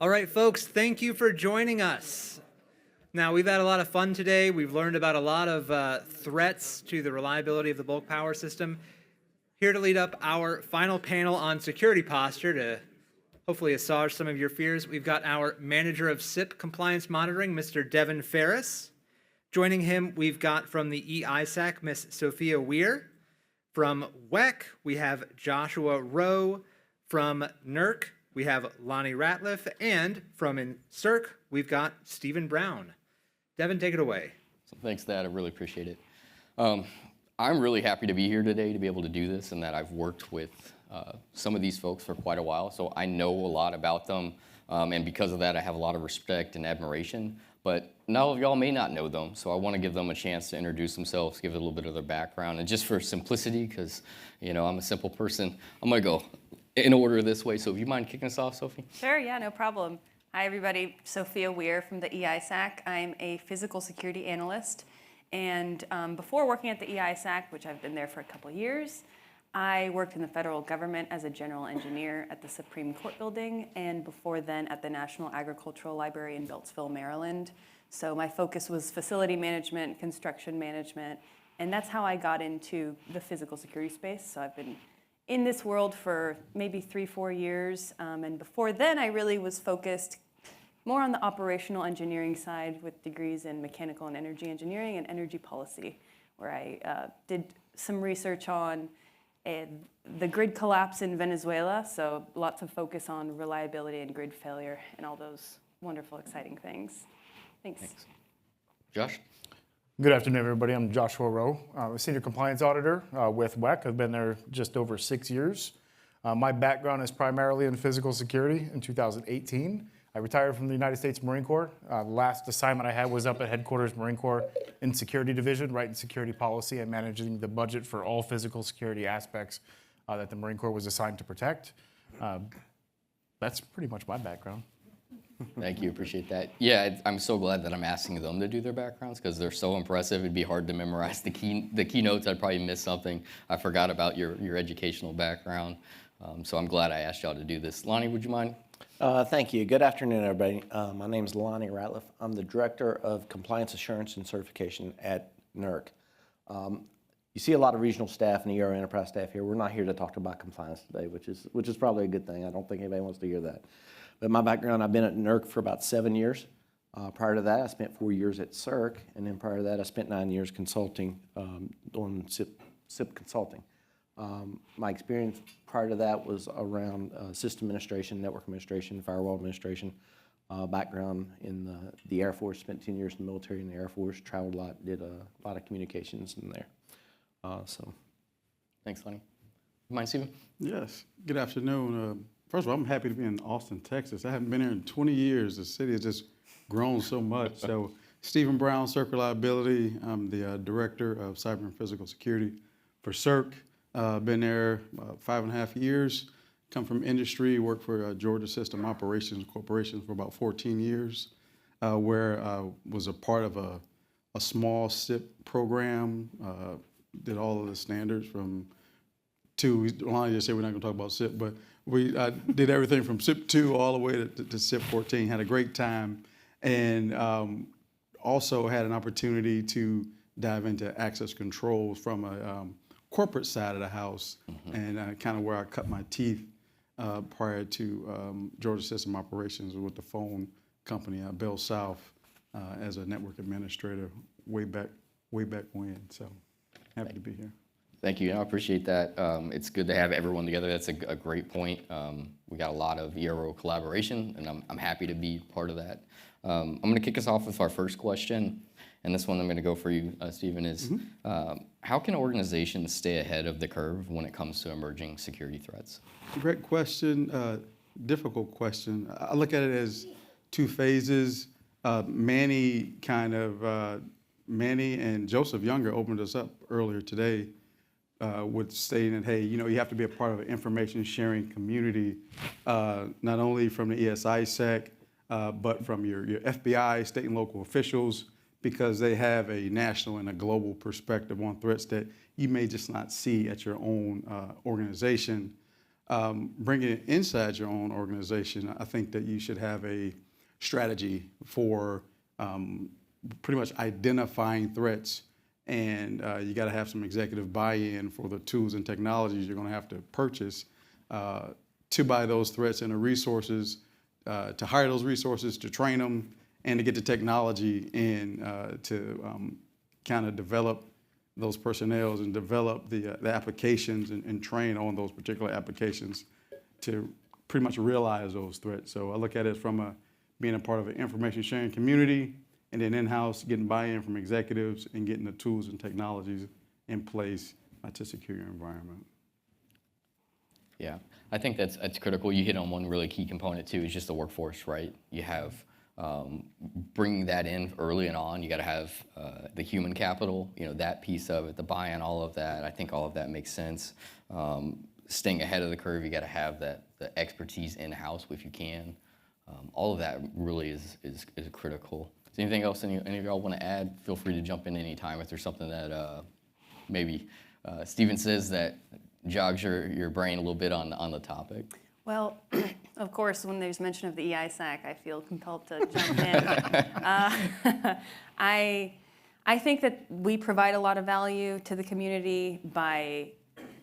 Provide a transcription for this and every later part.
All right, folks, thank you for joining us. Now, we've had a lot of fun today. We've learned about a lot of threats to the reliability of the bulk power system. Here to lead up our final panel on security posture to hopefully assuage some of your fears, we've got our Manager of SIP Compliance Monitoring, Mr. Devin Ferris. Joining him, we've got from the EISAC, Miss Sophia Weir. From WEC, we have Joshua Rowe. From NERC, we have Lonnie Ratliff, and from NSERC, we've got Stephen Brown. Devin, take it away. So thanks, Thad. I really appreciate it. I'm really happy to be here today to be able to do this, and that I've worked with some of these folks for quite a while, so I know a lot about them, and because of that, I have a lot of respect and admiration. But not all of y'all may not know them, so I want to give them a chance to introduce themselves, give a little bit of their background, and just for simplicity, because I'm a simple person, I'm going to go in order this way. So if you mind kicking us off, Sophie? Sure, yeah, no problem. Hi, everybody. Sophia Weir from the EISAC. I'm a physical security analyst. And before working at the EISAC, which I've been there for a couple of years, I worked in the federal government as a general engineer at the Supreme Court building, and before then at the National Agricultural Library in Beltsville, Maryland. So my focus was facility management, construction management, and that's how I got into the physical security space. So I've been in this world for maybe 3-4 years, and before then I really was focused more on the operational engineering side with degrees in mechanical and energy engineering and energy policy, where I did some research on the grid collapse in Venezuela, so lots of focus on reliability and grid failure and all those wonderful, exciting things. Thanks. Josh? Good afternoon, everybody. I'm Joshua Rowe, a senior compliance auditor with WEC. I've been there just over 6 years. My background is primarily in physical security. In 2018, I retired from the United States Marine Corps. The last assignment I had was up at Headquarters Marine Corps in Security Division, writing security policy and managing the budget for all physical security aspects that the Marine Corps was assigned to protect. That's pretty much my background. Thank you, appreciate that. Yeah, I'm so glad that I'm asking them to do their backgrounds because they're so impressive. It'd be hard to memorize the keynotes. I'd probably miss something. I forgot about your educational background. So I'm glad I asked y'all to do this. Lonnie, would you mind? Thank you. Good afternoon, everybody. My name is Lonnie Ratliff. I'm the Director of Compliance Assurance and Certification at NERC. You see a lot of regional staff and ER enterprise staff here. We're not here to talk about compliance today, which is probably a good thing. I don't think anybody wants to hear that. But my background, I've been at NERC for about 7 years. Prior to that, I spent 4 years at CERC, and then prior to that, I spent 9 years consulting, doing SIP consulting. My experience prior to that was around system administration, network administration, firewall administration. Background in the Air Force, spent 10 years in the military in the Air Force, traveled a lot, did a lot of communications in there. Thanks, Lonnie. You mind, Stephen? Yes. Good afternoon. First of all, I'm happy to be in Austin, Texas. I haven't been here in 20 years. The city has just grown so much. So, Stephen Brown, CERC Reliability. I'm the Director of Cyber and Physical Security for CERC. Been there 5.5 years. Come from industry, worked for Georgia System Operations Corporation for about 14 years, where I was a part of a small SIP program, did all of the standards from Lonnie just said we're not going to talk about SIP, but we did everything from SIP 2 all the way to SIP 14. Had a great time, and also had an opportunity to dive into access controls from a corporate side of the house, and kind of where I cut my teeth prior to Georgia System Operations with the phone company, Bell South, as a network administrator way back when. So happy to be here. Thank you, I appreciate that. It's good to have everyone together. That's a great point. We got a lot of ERO collaboration, and I'm happy to be part of that. I'm going to kick us off with our first question, and this one I'm going to go for you, Stephen, is how can organizations stay ahead of the curve when it comes to emerging security threats? Great question, difficult question. I look at it as two phases. Manny and Joseph Younger opened us up earlier today with stating that, hey, you have to be a part of an information sharing community, not only from the ESISAC, but from your FBI, state and local officials, because they have a national and a global perspective on threats that you may just not see at your own organization. bringing it inside your own organization, I think that you should have a strategy for pretty much identifying threats, and you got to have some executive buy-in for the tools and technologies you're going to have to purchase to buy those threats and the resources, to hire those resources, to train them, and to get the technology in to kind of develop those personnels and develop the applications and train on those particular applications to pretty much realize those threats. So I look at it from being a part of an information sharing community, and then in-house getting buy-in from executives and getting the tools and technologies in place to secure your environment. Yeah, I think that's critical. You hit on one really key component too, is just the workforce, right? You have bringing that in early and on. You got to have the human capital, that piece of it, the buy-in, all of that. I think all of that makes sense. Staying ahead of the curve, you got to have the expertise in-house if you can. All of that really is critical. Is there anything else any of y'all want to add? Feel free to jump in any time if there's something that maybe Stephen says that jogs your brain a little bit on the topic. Well, of course, when there's mention of the EISAC, I feel compelled to jump in. I think that we provide a lot of value to the community by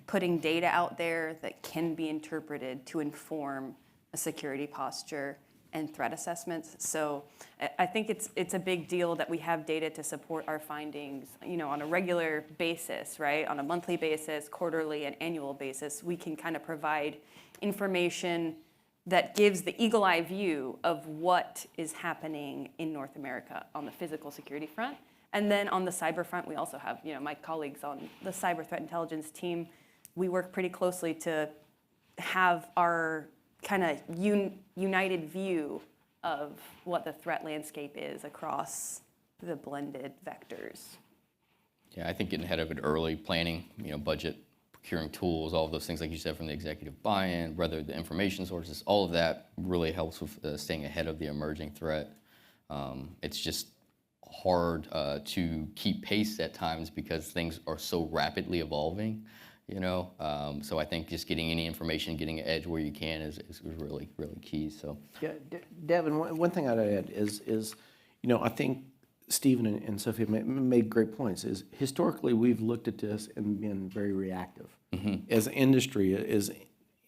putting data out there that can be interpreted to inform a security posture and threat assessments. So I think it's a big deal that we have data to support our findings, on a regular basis, right? On a monthly basis, quarterly, and annual basis, we can kind of provide information that gives the eagle eye view of what is happening in North America on the physical security front. And then on the cyber front, we also have, my colleagues on the cyber threat intelligence team. We work pretty closely to have our kind of united view of what the threat landscape is across the blended vectors. Yeah, I think getting ahead of it early, planning, budget, procuring tools, all of those things, like you said, from the executive buy-in, whether the information sources, all of that really helps with staying ahead of the emerging threat. It's just hard to keep pace at times because things are so rapidly evolving. So I think just getting any information, getting an edge where you can is really, really key. So Yeah, Devin, one thing I'd add is I think Stephen and Sophia made great points. Is historically we've looked at this and been very reactive. As an industry, is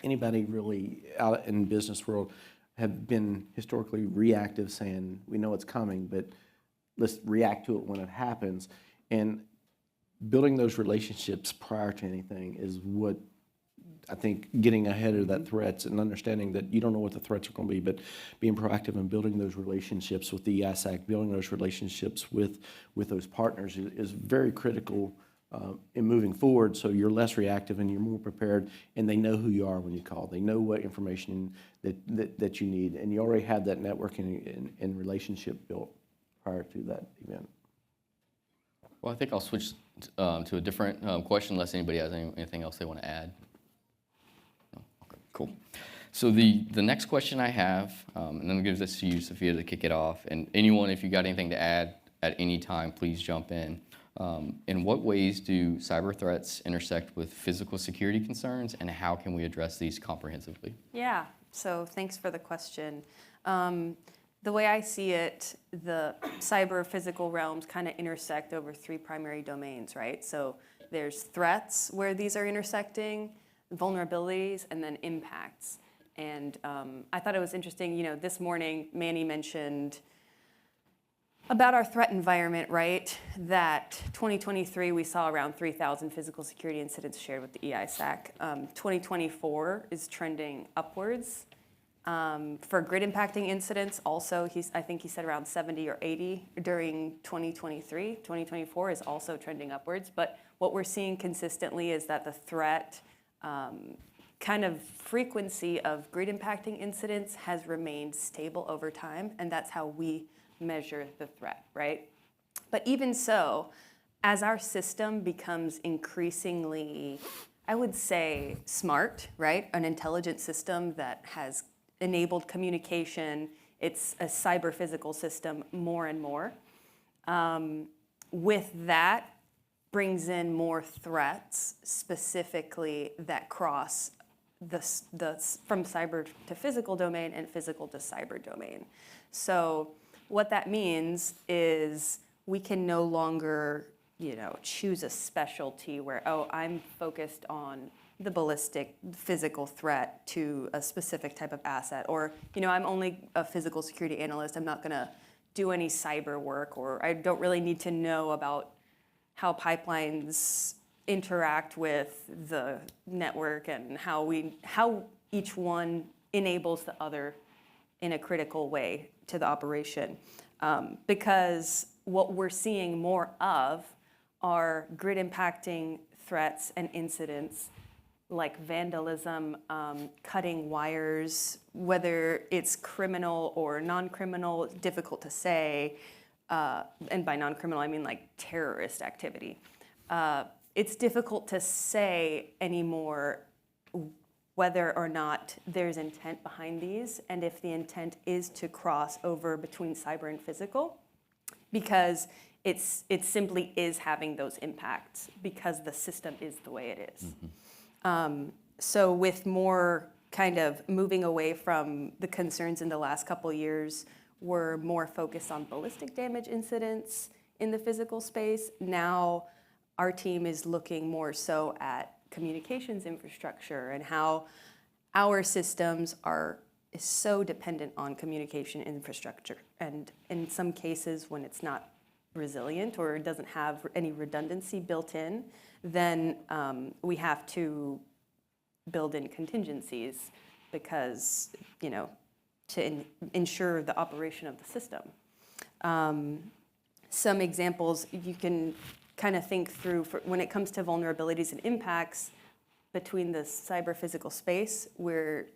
anybody really out in business world have been historically reactive, saying we know it's coming, but let's react to it when it happens. And building those relationships prior to anything is what I think getting ahead of that threats and understanding that you don't know what the threats are going to be, but being proactive and building those relationships with the EISAC, building those relationships with those partners is very critical in moving forward. So you're less reactive and you're more prepared, and they know who you are when you call. They know what information that you need, and you already have that networking and relationship built prior to that event. Well, I think I'll switch to a different question unless anybody has anything else they want to add. No? Okay, cool. So the next question I have, and then I'll give this to you, Sophia, to kick it off. And anyone, if you got anything to add at any time, please jump in. In what ways do cyber threats intersect with physical security concerns, and how can we address these comprehensively? Yeah, so thanks for the question. The way I see it, the cyber physical realms kind of intersect over three primary domains, right? So there's threats where these are intersecting, vulnerabilities, and then impacts. And I thought it was interesting, this morning Manny mentioned about our threat environment, right? That 2023, we saw around 3,000 physical security incidents shared with the EISAC. 2024 is trending upwards. For grid impacting incidents, also, I think he said around 70 or 80 during 2023. 2024 is also trending upwards. But what we're seeing consistently is that the threat kind of frequency of grid impacting incidents has remained stable over time, and that's how we measure the threat, right? But even so, as our system becomes increasingly, I would say, smart, right? An intelligent system that has enabled communication, it's a cyber physical system more and more. With that brings in more threats, specifically that cross from cyber to physical domain and physical to cyber domain. So what that means is we can no longer, choose a specialty where, oh, I'm focused on the ballistic physical threat to a specific type of asset, or, I'm only a physical security analyst. I'm not going to do any cyber work, or I don't really need to know about how pipelines interact with the network and how each one enables the other in a critical way to the operation. Because what we're seeing more of are grid impacting threats and incidents like vandalism, cutting wires, whether it's criminal or non-criminal, difficult to say. And by non-criminal, I mean like terrorist activity. It's difficult to say anymore whether or not there's intent behind these, and if the intent is to cross over between cyber and physical, because it simply is having those impacts because the system is the way it is. So with more kind of moving away from the concerns in the last couple years, we're more focused on ballistic damage incidents in the physical space. Now our team is looking more so at communications infrastructure and how our systems are so dependent on communication infrastructure. And in some cases, when it's not resilient or it doesn't have any redundancy built in, then we have to build in contingencies because, to ensure the operation of the system. Some examples you can kind of think through when it comes to vulnerabilities and impacts between the cyber-physical space, we're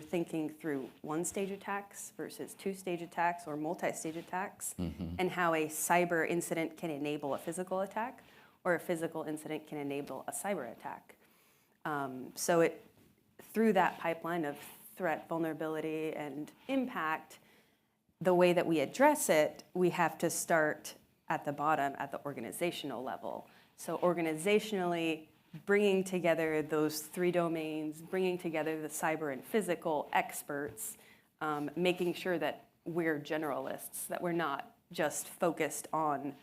thinking through one-stage attacks versus two-stage attacks or multi-stage attacks, and how a cyber incident can enable a physical attack, or a physical incident can enable a cyber attack. So through that pipeline of threat, vulnerability, and impact, the way that we address it, we have to start at the bottom, at the organizational level. So organizationally, bringing together those three domains, bringing together the cyber and physical experts, making sure that we're generalists, that we're not just focused on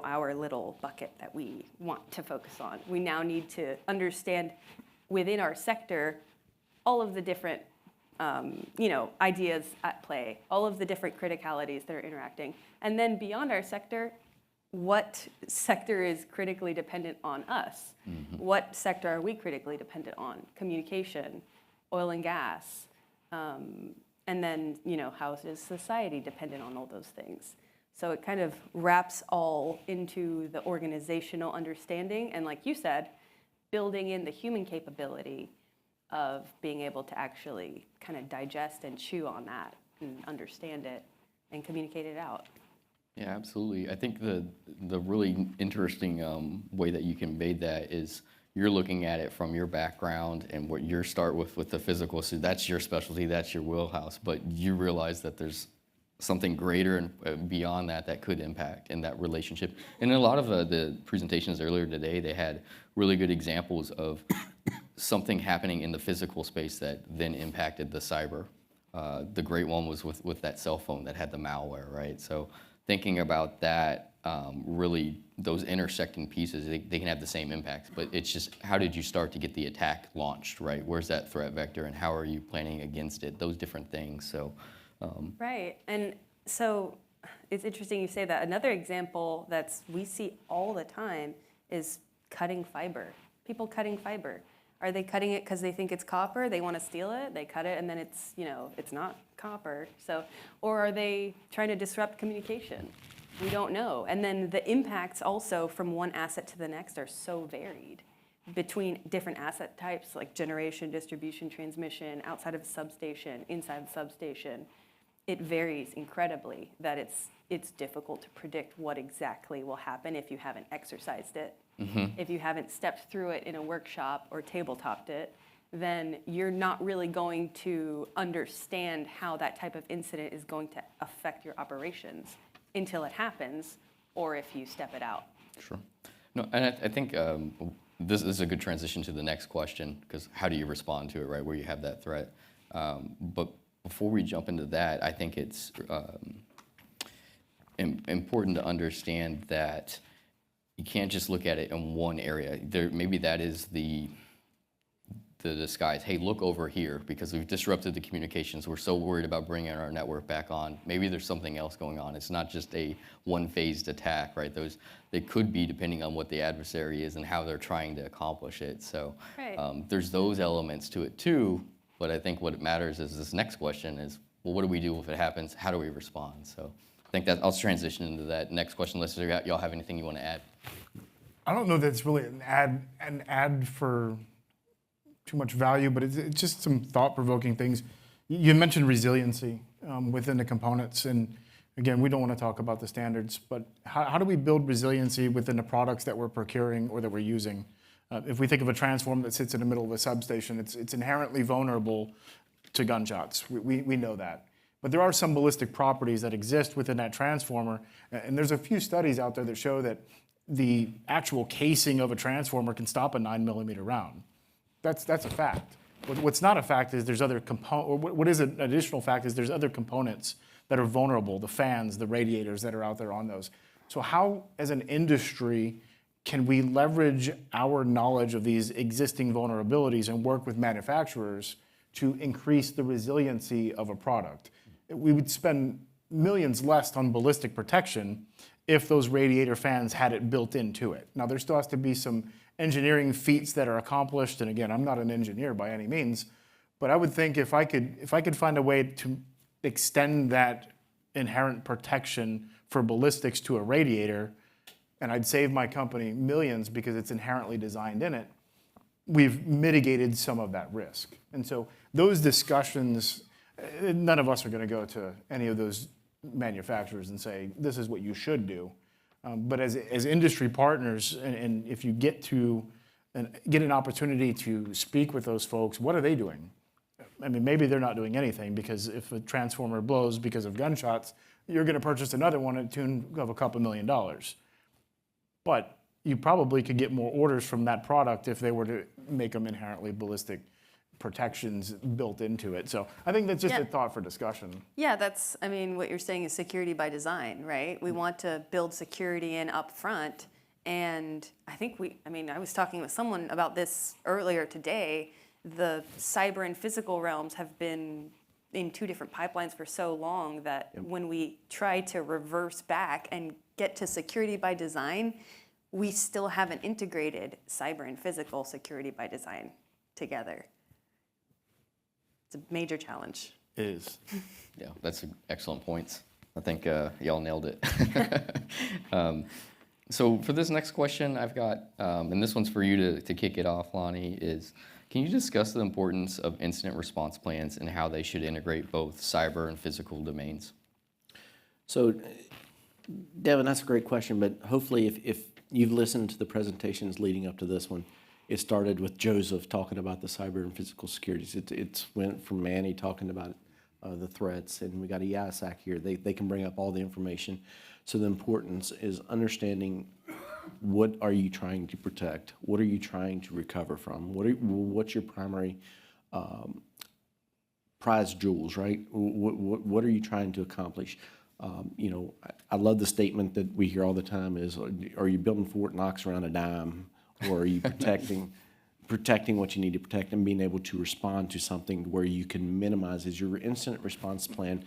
our little bucket that we want to focus on. We now need to understand within our sector all of the different ideas at play, all of the different criticalities that are interacting. And then beyond our sector, what sector is critically dependent on us? What sector are we critically dependent on? Communication, oil and gas, and then how is society dependent on all those things? So it kind of wraps all into the organizational understanding, and like you said, building in the human capability of being able to actually kind of digest and chew on that and understand it and communicate it out. Yeah, absolutely. I think the really interesting way that you conveyed that is you're looking at it from your background and what your start with the physical. So that's your specialty, that's your wheelhouse. But you realize that there's something greater and beyond that could impact in that relationship. And in a lot of the presentations earlier today, they had really good examples of something happening in the physical space that then impacted the cyber. The great one was with that cell phone that had the malware, right? So thinking about that, really those intersecting pieces, they can have the same impacts, but it's just how did you start to get the attack launched, right? Where's that threat vector and how are you planning against it? Those different things. So. Right, and so it's interesting you say that. Another example we see all the time is cutting fiber. People cutting fiber. Are they cutting it because they think it's copper? They want to steal it. They cut it, and then it's it's not copper. So, or are they trying to disrupt communication? We don't know. And then the impacts also from one asset to the next are so varied between different asset types, like generation, distribution, transmission, outside of the substation, inside the substation. It varies incredibly. That it's difficult to predict what exactly will happen if you haven't exercised it. If you haven't stepped through it in a workshop or tabletopped it, then you're not really going to understand how that type of incident is going to affect your operations until it happens, or if you step it out. Sure. No, and I think this is a good transition to the next question, because how do you respond to it, right, where you have that threat? But before we jump into that, I think it's important to understand that you can't just look at it in one area. Maybe that is the disguise. Hey, look over here, because we've disrupted the communications. We're so worried about bringing our network back on. Maybe there's something else going on. It's not just a one-phased attack, right? They could be, depending on what the adversary is and how they're trying to accomplish it. So Right. there's those elements to it too. But I think what matters is this next question is, well, what do we do if it happens? How do we respond? So I think that I'll transition into that next question unless y'all have anything you want to add. I don't know that it's really an ad for too much value, but it's just some thought-provoking things. You mentioned resiliency within the components, and again, we don't want to talk about the standards, but how do we build resiliency within the products that we're procuring or that we're using? If we think of a transformer that sits in the middle of a substation, it's inherently vulnerable to gunshots. We know that. But there are some ballistic properties that exist within that transformer, and there's a few studies out there that show that the actual casing of a transformer can stop a 9mm round. That's a fact. What's not a fact is there's other what is an additional fact is there's other components that are vulnerable, the fans, the radiators that are out there on those. So how, as an industry, can we leverage our knowledge of these existing vulnerabilities and work with manufacturers to increase the resiliency of a product? We would spend millions less on ballistic protection if those radiator fans had it built into it. Now, there still has to be some engineering feats that are accomplished, and again, I'm not an engineer by any means, but I would think if I could find a way to extend that inherent protection for ballistics to a radiator, and I'd save my company millions because it's inherently designed in it, we've mitigated some of that risk. And so those discussions, none of us are going to go to any of those manufacturers and say, this is what you should do. But as industry partners, and if you get an opportunity to speak with those folks, what are they doing? I mean, maybe they're not doing anything, because if a transformer blows because of gunshots, you're going to purchase another one at the tune of a couple $1 million. But you probably could get more orders from that product if they were to make them inherently ballistic protections built into it. So I think that's just a thought for discussion. Yeah, I mean, what you're saying is security by design, right? We want to build security in up front. And I think I was talking with someone about this earlier today. The cyber and physical realms have been in two different pipelines for so long that when we try to reverse back and get to security by design, we still haven't integrated cyber and physical security by design together. It's a major challenge. It is. Yeah, that's excellent points. I think y'all nailed it. So for this next question I've got, and this one's for you to kick it off, Lonnie, is can you discuss the importance of incident response plans and how they should integrate both cyber and physical domains? So, Devin, that's a great question, but hopefully if you've listened to the presentations leading up to this one, it started with Joseph talking about the cyber and physical securities. It's went from Manny talking about the threats, and we got EISAC here. They can bring up all the information. So the importance is understanding what are you trying to protect? What are you trying to recover from? What's your primary prize jewels, right? What are you trying to accomplish? I love the statement that we hear all the time is, are you building Fort Knox around a dime? Or are you protecting what you need to protect and being able to respond to something where you can minimize? Is your incident response plan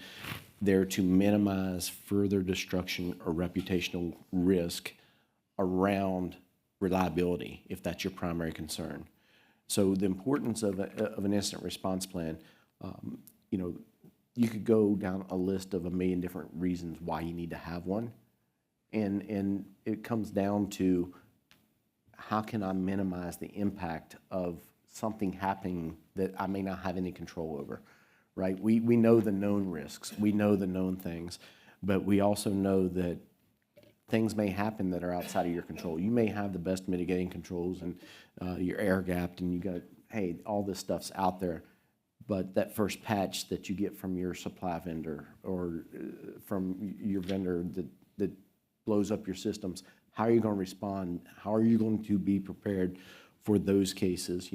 there to minimize further destruction or reputational risk around reliability, if that's your primary concern? So the importance of an incident response plan, you could go down a list of 1 million different reasons why you need to have one. And it comes down to, how can I minimize the impact of something happening that I may not have any control over, right? We know the known risks, we know the known things, but we also know that things may happen that are outside of your control. You may have the best mitigating controls and you're air gapped and you got, hey, all this stuff's out there, but that first patch that you get from your supply vendor or from your vendor that blows up your systems, how are you going to respond? How are you going to be prepared for those cases.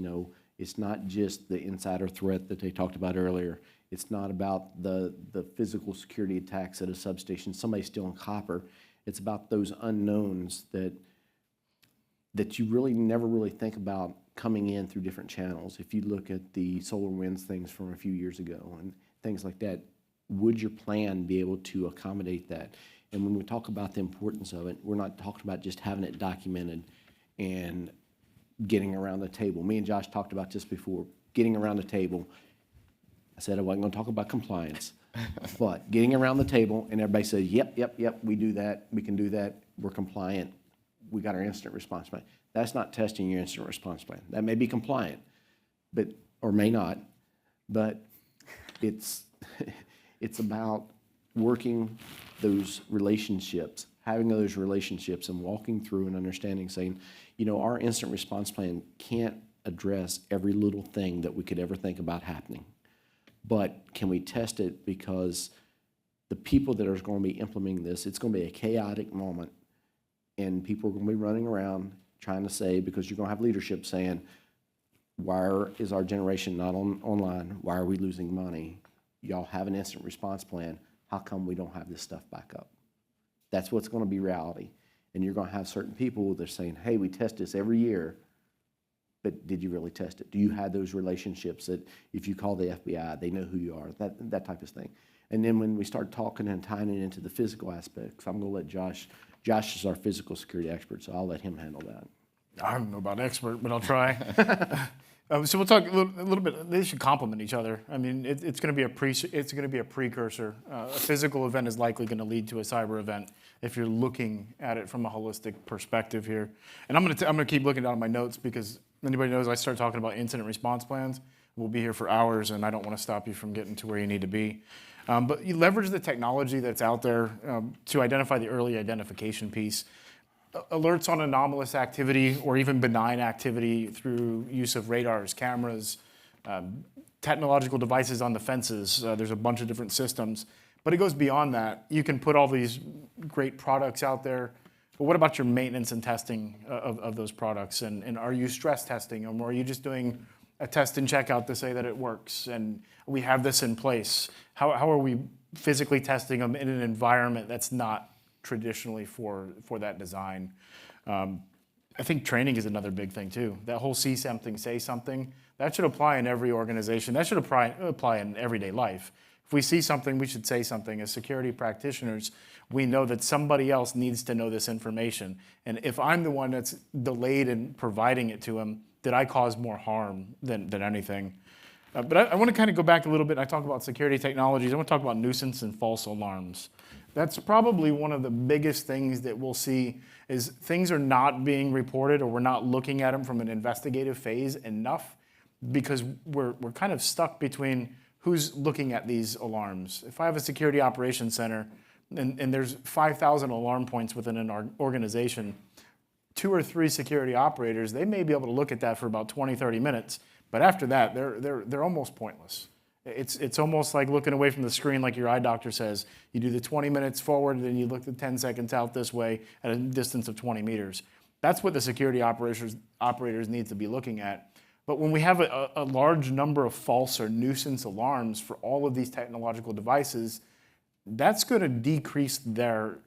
It's not just the insider threat that they talked about earlier. It's not about the physical security attacks at a substation, somebody stealing copper. It's about those unknowns that you really never really think about coming in through different channels. If you look at the SolarWinds things from a few years ago and things like that, would your plan be able to accommodate that? And when we talk about the importance of it, we're not talking about just having it documented and getting around the table. Me and Josh talked about this before, getting around the table. I said I wasn't going to talk about compliance, but getting around the table and everybody says, yep, we do that, we can do that, we're compliant, we got our incident response plan. That's not testing your incident response plan. That may be compliant, but or may not, but it's it's about working those relationships, having those relationships and walking through and understanding, saying, our incident response plan can't address every little thing that we could ever think about happening. But can we test it, because the people that are going to be implementing this, it's going to be a chaotic moment, and people are going to be running around trying to say, because you're going to have leadership saying, why is our generation not online? Why are we losing money? Y'all have an incident response plan. How come we don't have this stuff back up? That's what's going to be reality. And you're going to have certain people that are saying, hey, we test this every year, but did you really test it? Do you have those relationships that if you call the FBI, they know who you are, that type of thing. And then when we start talking and tying it into the physical aspects, I'm going to let Josh is our physical security expert, so I'll let him handle that. I don't know about expert, but I'll try. So we'll talk a little bit. They should complement each other. I mean, it's going to be a precursor. A physical event is likely going to lead to a cyber event if you're looking at it from a holistic perspective here. And I'm going to keep looking down at my notes, because anybody knows I start talking about incident response plans, we'll be here for hours, and I don't want to stop you from getting to where you need to be. But you leverage the technology that's out there to identify the early identification piece. Alerts on anomalous activity or even benign activity through use of radars, cameras, technological devices on the fences. There's a bunch of different systems. But it goes beyond that. You can put all these great products out there, but what about your maintenance and testing of those products? And are you stress testing them, or are you just doing a test and checkout to say that it works and we have this in place? How are we physically testing them in an environment that's not traditionally for that design? I think training is another big thing too. That whole see something, say something, that should apply in every organization. That should apply in everyday life. If we see something, we should say something. As security practitioners, we know that somebody else needs to know this information. And if I'm the one that's delayed in providing it to them, did I cause more harm than anything? But I want to kind of go back a little bit. I talk about security technologies. I want to talk about nuisance and false alarms. That's probably one of the biggest things that we'll see is things are not being reported, or we're not looking at them from an investigative phase enough, because we're kind of stuck between who's looking at these alarms. If I have a security operations center and there's 5,000 alarm points within an organization, 2 or 3 security operators, they may be able to look at that for about 20, 30 minutes, but after that, they're almost pointless. It's almost like looking away from the screen, like your eye doctor says. You do the 20 minutes forward, and then you look the 10 seconds out this way at a distance of 20 meters. That's what the security operators need to be looking at. But when we have a large number of false or nuisance alarms for all of these technological devices, that's going to decrease their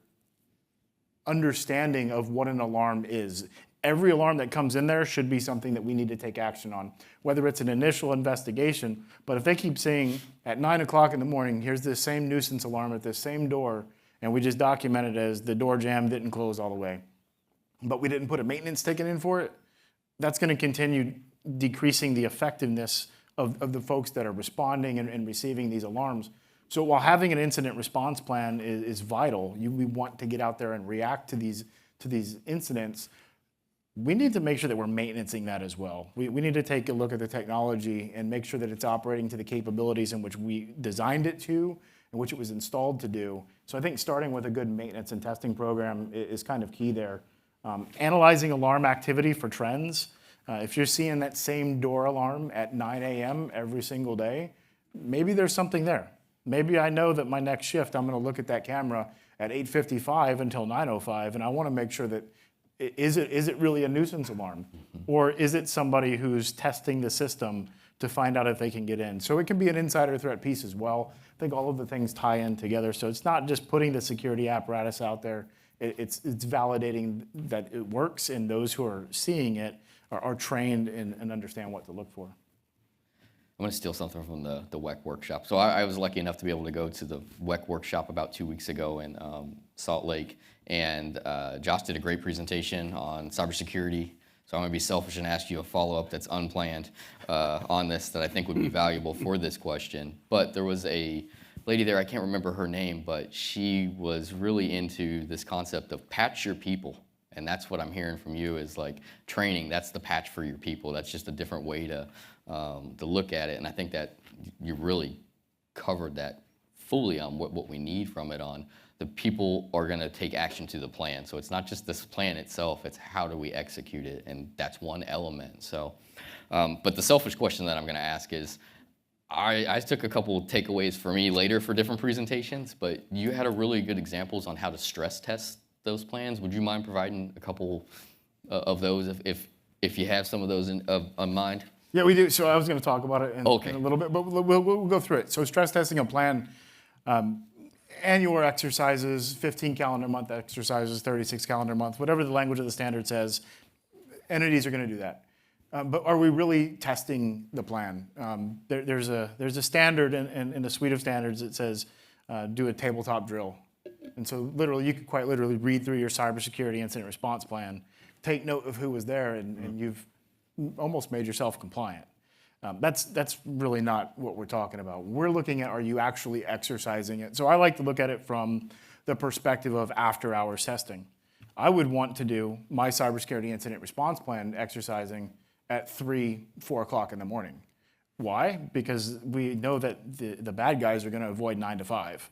understanding of what an alarm is. Every alarm that comes in there should be something that we need to take action on, whether it's an initial investigation. But if they keep saying at 9 o'clock in the morning, here's this same nuisance alarm at this same door, and we just document it as the door jamb didn't close all the way, but we didn't put a maintenance ticket in for it, that's going to continue decreasing the effectiveness of the folks that are responding and receiving these alarms. So while having an incident response plan is vital, we want to get out there and react to these incidents, we need to make sure that we're maintaining that as well. We need to take a look at the technology and make sure that it's operating to the capabilities in which we designed it to and which it was installed to do. So I think starting with a good maintenance and testing program is kind of key there. Analyzing alarm activity for trends. If you're seeing that same door alarm at 9 a.m. every single day, maybe there's something there. Maybe I know that my next shift, I'm going to look at that camera at 8:55 until 9:05, and I want to make sure that Is it really a nuisance alarm? Or is it somebody who's testing the system to find out if they can get in? So it can be an insider threat piece as well. I think all of the things tie in together. So it's not just putting the security apparatus out there. It's validating that it works, and those who are seeing it are trained and understand what to look for. I'm going to steal something from the WEC workshop. So I was lucky enough to be able to go to the WEC workshop about 2 weeks ago in Salt Lake, and Josh did a great presentation on cybersecurity. So I'm going to be selfish and ask you a follow-up that's unplanned on this that I think would be valuable for this question. But there was a lady there, I can't remember her name, but she was really into this concept of patch your people. And that's what I'm hearing from you is like training, that's the patch for your people. That's just a different way to look at it. And I think that you really covered that fully on what we need from it on. The people are going to take action to the plan. So it's not just this plan itself, it's how do we execute it, and that's one element. So, but the selfish question that I'm going to ask is, I took a couple of takeaways for me later for different presentations, but you had a really good examples on how to stress test those plans. Would you mind providing a couple of those if you have some of those in mind? Yeah, we do. So I was going to talk about it in Okay. a little bit, but we'll go through it. So stress testing a plan, annual exercises, 15 calendar month exercises, 36 calendar month, whatever the language of the standard says, entities are going to do that. But are we really testing the plan? There's a standard in the suite of standards that says do a tabletop drill. And so literally, you could quite literally read through your cybersecurity incident response plan, take note of who was there, and you've almost made yourself compliant. That's really not what we're talking about. We're looking at, are you actually exercising it? So I like to look at it from the perspective of after hours testing. I would want to do my cybersecurity incident response plan exercising at 3, 4 o'clock in the morning. Why? Because we know that the bad guys are going to avoid 9 to 5.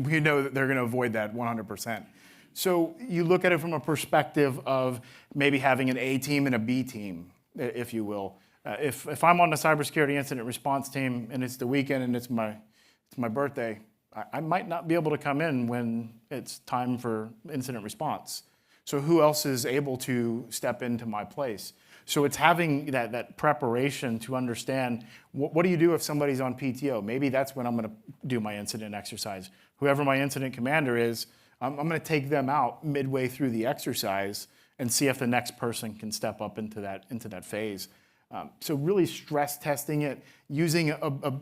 We know that they're going to avoid that 100%. So you look at it from a perspective of maybe having an A team and a B team, if you will. If I'm on the cybersecurity incident response team and it's the weekend and it's my birthday, I might not be able to come in when it's time for incident response. So who else is able to step into my place? So it's having that preparation to understand what do you do if somebody's on PTO? Maybe that's when I'm going to do my incident exercise. Whoever my incident commander is, I'm going to take them out midway through the exercise and see if the next person can step up into that phase. So really stress testing it using a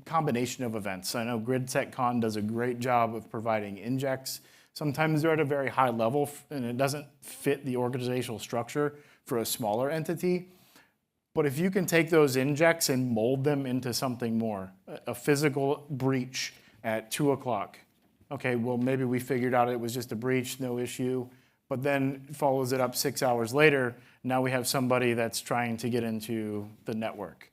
combination of events. I know GridSecCon does a great job of providing injects. Sometimes they're at a very high level and it doesn't fit the organizational structure for a smaller entity. But if you can take those injects and mold them into something more, a physical breach at 2 o'clock. Okay, well, maybe we figured out it was just a breach, no issue, but then follows it up 6 hours later. Now we have somebody that's trying to get into the network.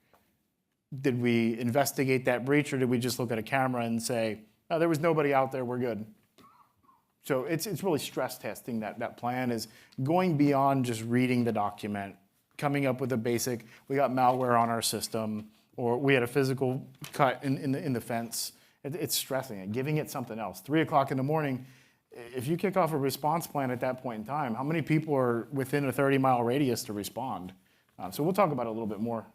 Did we investigate that breach, or did we just look at a camera and say, oh, there was nobody out there, we're good? So it's really stress testing that plan is going beyond just reading the document, coming up with a basic, we got malware on our system, or we had a physical cut in the fence. It's stressing it, giving it something else. 3 o'clock in the morning, if you kick off a response plan at that point in time, how many people are within a 30-mile radius to respond? So we'll talk about it a little bit more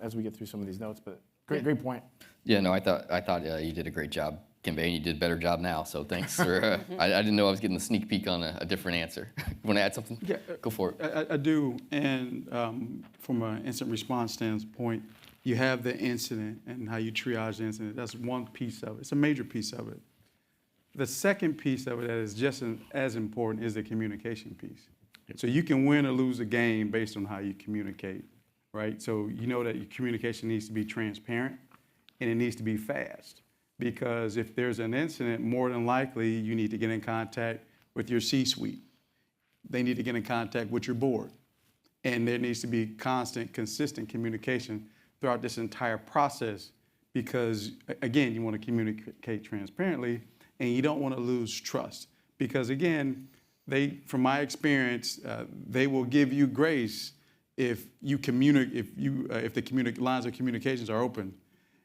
as we get through some of these notes, but great point. Yeah, no, I thought you did a great job conveying. You did a better job now, so thanks for. I didn't know I was getting a sneak peek on a different answer. You want to add something? Yeah, Go for it. I do, and from an incident response standpoint, you have the incident and how you triage the incident. That's one piece of it. It's a major piece of it. The second piece of it that is just as important is the communication piece. So you can win or lose a game based on how you communicate, right? So you know that your communication needs to be transparent and it needs to be fast. Because if there's an incident, more than likely you need to get in contact with your C-suite. They need to get in contact with your board. And there needs to be constant, consistent communication throughout this entire process because, again, you want to communicate transparently and you don't want to lose trust. Because, again, from my experience, they will give you grace if the lines of communications are open.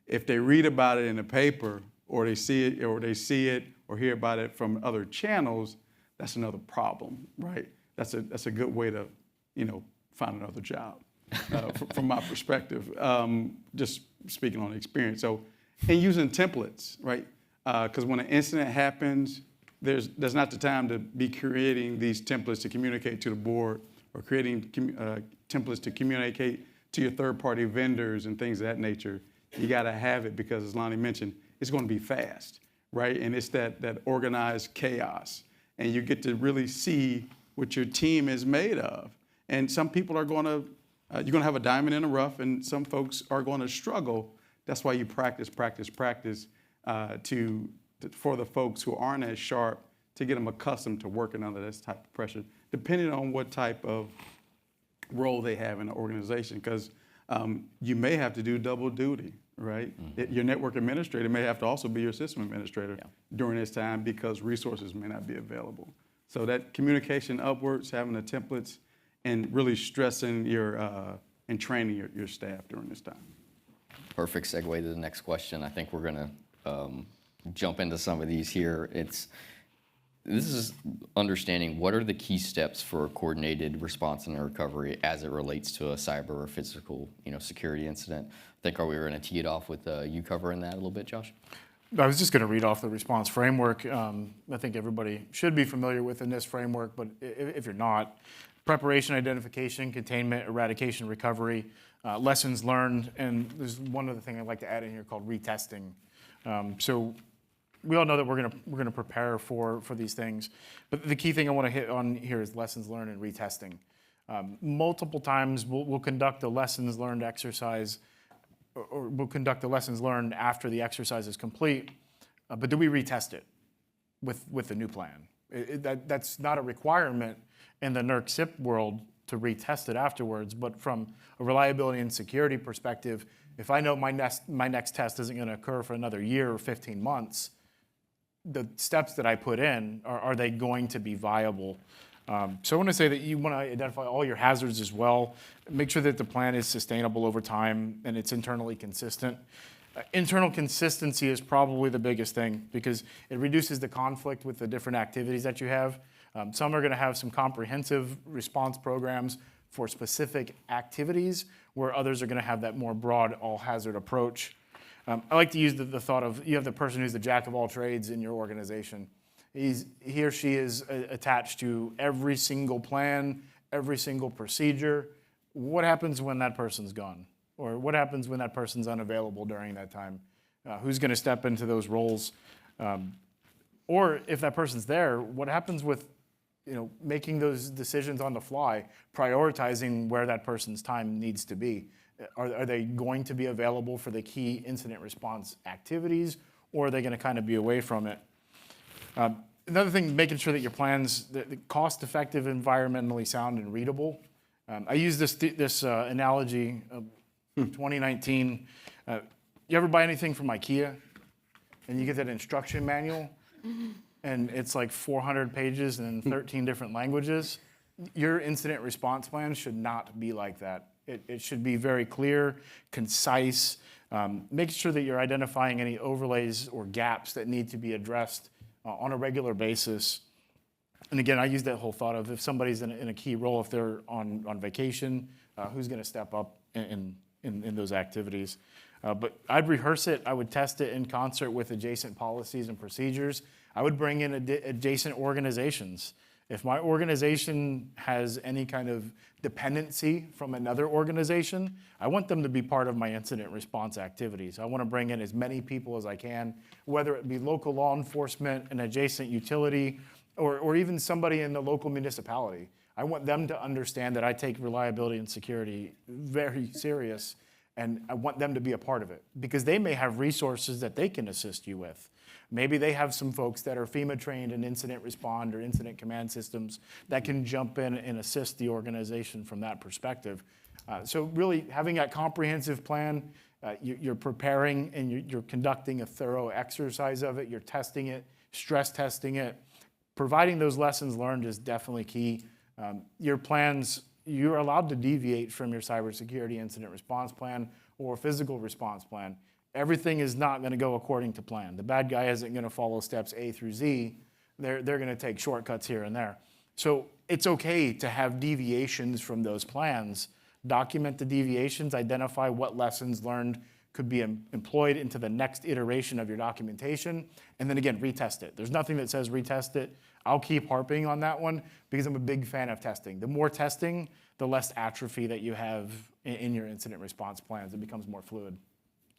If they read about it in the paper or they see it or hear about it from other channels, that's another problem, right? that's a good way to, find another job from my perspective. Just speaking on experience. So, and using templates, right? Because when an incident happens, there's not the time to be creating these templates to communicate to the board or creating templates to communicate to your third-party vendors and things of that nature. You got to have it because, as Lonnie mentioned, it's going to be fast, right? And it's that organized chaos. And you get to really see what your team is made of. And some people are going to, you're going to have a diamond in the rough, and some folks are going to struggle. That's why you practice for the folks who aren't as sharp, to get them accustomed to working under this type of pressure, depending on what type of role they have in the organization. Because you may have to do double duty, right? Your network administrator may have to also be your system administrator during this time because resources may not be available. So that communication upwards, having the templates, and really stressing and training your staff during this time. Perfect segue to the next question. I think we're going to jump into some of these here. This is understanding what are the key steps for a coordinated response and recovery as it relates to a cyber or physical, security incident. I think we were going to tee it off with you covering that a little bit, Josh. I was just going to read off the response framework. I think everybody should be familiar with the NIST framework, but if you're not, preparation, identification, containment, eradication, recovery, lessons learned, and there's one other thing I'd like to add in here called retesting. So we all know that we're gonna prepare for these things, but the key thing I want to hit on here is lessons learned and retesting. Multiple times we'll conduct a lessons learned exercise, or we'll conduct the lessons learned after the exercise is complete, but do we retest it with the new plan? That's not a requirement in the NERC SIP world to retest it afterwards, but from a reliability and security perspective, if I know my next test isn't going to occur for another year or 15 months, the steps that I put in, are they going to be viable? So I want to say that you want to identify all your hazards as well. Make sure that the plan is sustainable over time and it's internally consistent. Internal consistency is probably the biggest thing because it reduces the conflict with the different activities that you have. Some are going to have some comprehensive response programs for specific activities, where others are going to have that more broad all-hazard approach. I like to use the thought of you have the person who's the jack of all trades in your organization. He or she is attached to every single plan, every single procedure. What happens when that person's gone? Or what happens when that person's unavailable during that time? Who's going to step into those roles? Or if that person's there, what happens with making those decisions on the fly, prioritizing where that person's time needs to be? Are they going to be available for the key incident response activities, or are they going to kind of be away from it? Another thing, making sure that your plans, the cost-effective, environmentally sound, and readable. I use this analogy of 2019. You ever buy anything from IKEA and you get that instruction manual and it's like 400 pages and in 13 different languages? Your incident response plan should not be like that. It should be very clear, concise, making sure that you're identifying any overlays or gaps that need to be addressed on a regular basis. And again, I use that whole thought of if somebody's in a key role, if they're on vacation, who's going to step up in those activities. But I'd rehearse it. I would test it in concert with adjacent policies and procedures. I would bring in adjacent organizations. If my organization has any kind of dependency from another organization, I want them to be part of my incident response activities. I want to bring in as many people as I can, whether it be local law enforcement, an adjacent utility, or even somebody in the local municipality. I want them to understand that I take reliability and security very serious, and I want them to be a part of it because they may have resources that they can assist you with. Maybe they have some folks that are FEMA trained in incident respond or incident command systems that can jump in and assist the organization from that perspective. So really having that comprehensive plan, you're preparing and you're conducting a thorough exercise of it, you're testing it, stress testing it. Providing those lessons learned is definitely key. Your plans, you're allowed to deviate from your cybersecurity incident response plan or physical response plan. Everything is not going to go according to plan. The bad guy isn't going to follow steps A through Z. They're going to take shortcuts here and there. So it's okay to have deviations from those plans, document the deviations, identify what lessons learned could be employed into the next iteration of your documentation, and then again, retest it. There's nothing that says retest it. I'll keep harping on that one because I'm a big fan of testing. The more testing, the less atrophy that you have in your incident response plans. It becomes more fluid.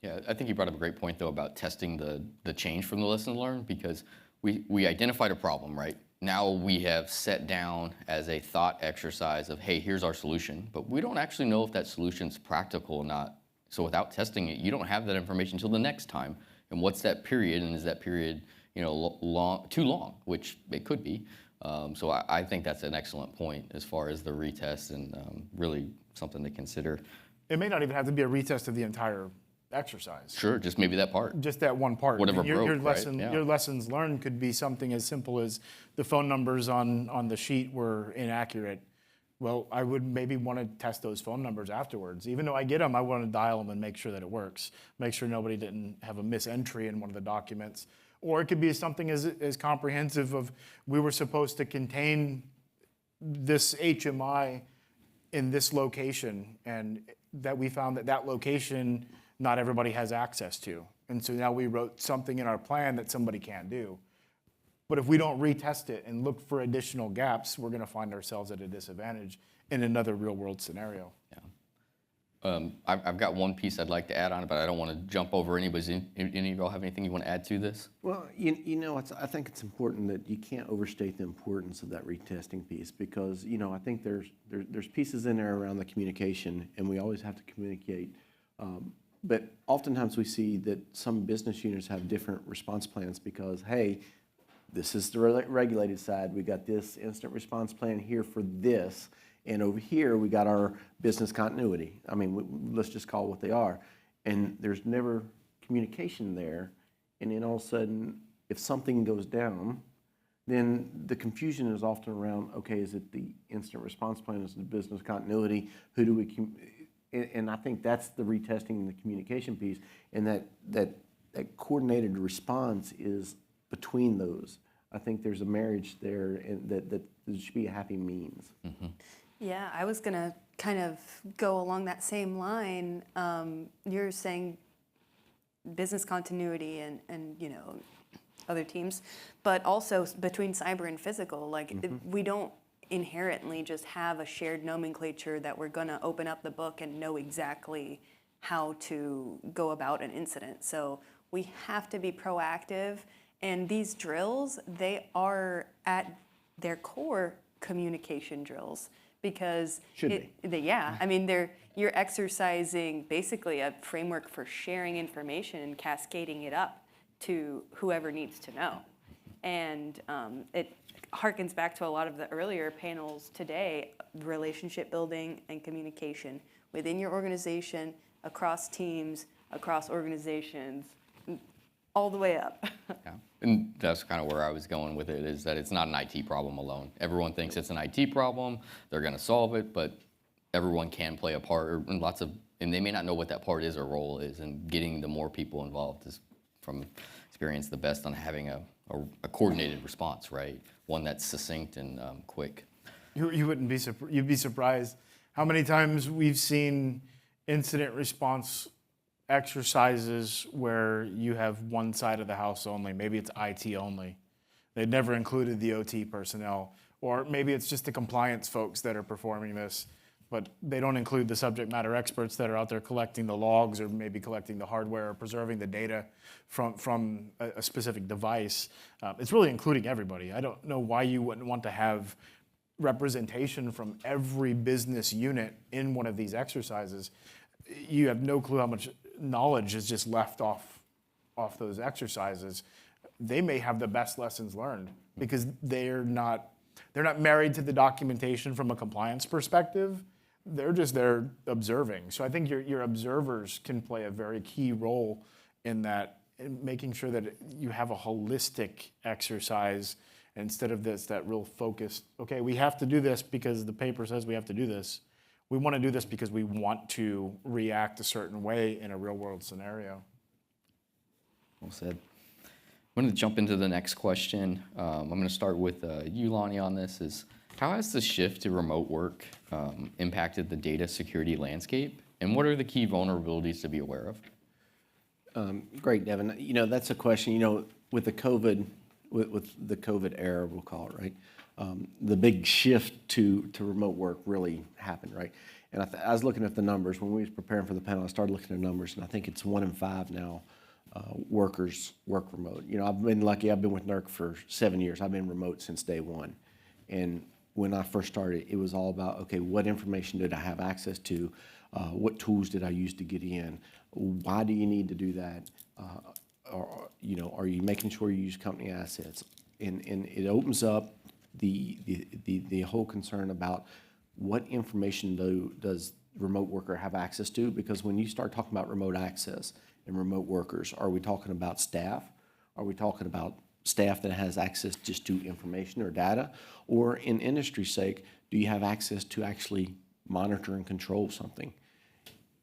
Yeah, I think you brought up a great point, though, about testing the change from the lesson learned, because we identified a problem, right? Now we have set down as a thought exercise of, hey, here's our solution, but we don't actually know if that solution's practical or not. So without testing it, you don't have that information until the next time. And what's that period? And is that period, too long? Which it could be. So I think that's an excellent point as far as the retest, and really something to consider. It may not even have to be a retest of the entire exercise. Sure, just maybe that part. Just that one part. Whatever your broke, right? lesson, Yeah. Your lessons learned could be something as simple as the phone numbers on the sheet were inaccurate. Well, I would maybe want to test those phone numbers afterwards. Even though I get them, I want to dial them and make sure that it works. Make sure nobody didn't have a misentry in one of the documents. Or it could be something as comprehensive of, we were supposed to contain this HMI in this location, and that we found that location not everybody has access to. And so now we wrote something in our plan that somebody can't do. But if we don't retest it and look for additional gaps, we're going to find ourselves at a disadvantage in another real world scenario. I've got one piece I'd like to add on, but I don't want to jump over anybody's. Any of y'all have anything you want to add to this? Well, I think it's important that you can't overstate the importance of that retesting piece, because, I think there's pieces in there around the communication, and we always have to communicate. But oftentimes we see that some business units have different response plans because, hey, this is the regulated side. We got this incident response plan here for this. And over here, we got our business continuity. I mean, let's just call it what they are. And there's never communication there. And then all of a sudden, if something goes down, then the confusion is often around, okay, is it the incident response plan? Is it the business continuity? Who do we, and I think that's the retesting and the communication piece. And that coordinated response is between those. I think there's a marriage there, and that there should be a happy means. Mm-hmm. Yeah, I was gonna kind of go along that same line. You're saying business continuity and other teams, but also between cyber and physical. Like we don't inherently just have a shared nomenclature that we're gonna open up the book and know exactly how to go about an incident. So we have to be proactive. And these drills, they are at their core communication drills, because I mean, you're exercising basically a framework for sharing information and cascading it up to whoever needs to know. And it harkens back to a lot of the earlier panels today: relationship building and communication within your organization, across teams, across organizations, all the way up. Yeah. And that's kind of where I was going with it, is that it's not an IT problem alone. Everyone thinks it's an IT problem, they're going to solve it, but everyone can play a part, and they may not know what that part is or role is, and getting the more people involved is, from experience, the best on having a coordinated response, right? One that's succinct and quick. You wouldn't be you'd be surprised how many times we've seen incident response exercises where you have one side of the house only. Maybe it's IT only. They never included the OT personnel. Or maybe it's just the compliance folks that are performing this, but they don't include the subject matter experts that are out there collecting the logs, or maybe collecting the hardware, or preserving the data from a specific device. It's really including everybody. I don't know why you wouldn't want to have representation from every business unit in one of these exercises. You have no clue how much knowledge is just left off those exercises. They may have the best lessons learned because they're not married to the documentation from a compliance perspective. They're just there observing. So I think your observers can play a very key role in that, in making sure that you have a holistic exercise instead of that real focused, okay, we have to do this because the paper says we have to do this. We want to do this because we want to react a certain way in a real world scenario. Well said. I'm going to jump into the next question. I'm going to start with you, Lonnie, on this. How has the shift to remote work impacted the data security landscape? And what are the key vulnerabilities to be aware of? Great, Devin. You know, that's a question, you know, with the COVID, with the COVID era, we'll call it, right? The big shift to remote work really happened, right? And I was looking at the numbers. When we was preparing for the panel, I started looking at numbers, and I think it's 1 in 5 now workers work remote. You know, I've been lucky. I've been with NERC for 7 years. I've been remote since day one. And when I first started, it was all about, okay, what information did I have access to? What tools did I use to get in? Why do you need to do that? Or, you know, are you making sure you use company assets? And it opens up the whole concern about what information does remote worker have access to? Because when you start talking about remote access and remote workers, are we talking about staff? Are we talking about staff that has access just to information or data? Or in industry's sake, do you have access to actually monitor and control something?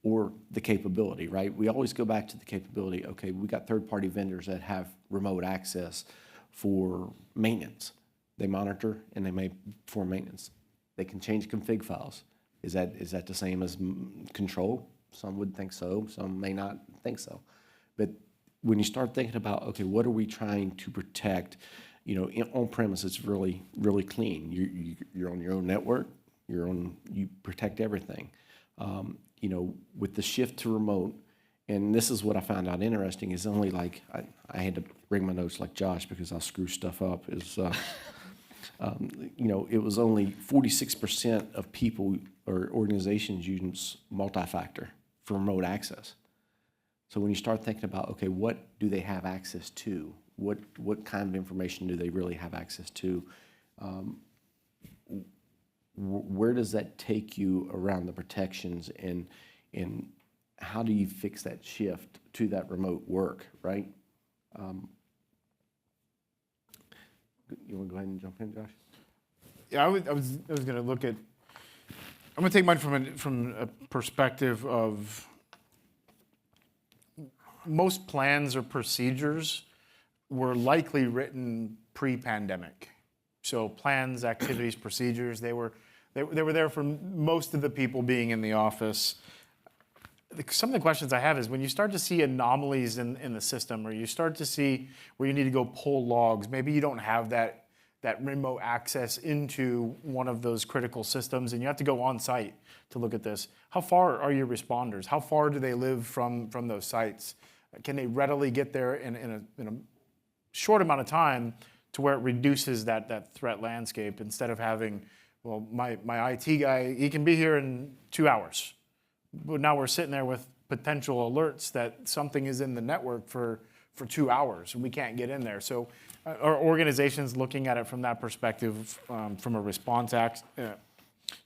Or the capability, right? We always go back to the capability. Okay, we got third-party vendors that have remote access for maintenance. They monitor and they may perform maintenance. They can change config files. Is that the same as control? Some would think so. Some may not think so. But when you start thinking about, okay, what are we trying to protect? You know, on premise, it's really, really clean. You're on your own network. You protect everything. You know, with the shift to remote, and this is what I found out interesting, is only like, I had to bring my notes like Josh because I'll screw stuff up, is, you know, it was only 46% of people or organizations use multi-factor for remote access. So when you start thinking about, okay, what do they have access to? What kind of information do they really have access to? Where does that take you around the protections, and how do you fix that shift to that remote work, right? You want to go ahead and jump in, Josh? Yeah, I was going to look at. I'm going to take mine from a perspective of most plans or procedures were likely written pre-pandemic. So plans, activities, procedures, they were there for most of the people being in the office. Some of the questions I have is when you start to see anomalies in the system, or you start to see where you need to go pull logs, maybe you don't have that remote access into one of those critical systems, and you have to go on site to look at this. How far are your responders? How far do they live from those sites? Can they readily get there in a short amount of time to where it reduces that threat landscape, instead of having, well, my IT guy, he can be here in 2 hours. But now we're sitting there with potential alerts that something is in the network for 2 hours and we can't get in there. So our organization's looking at it from that perspective, from a response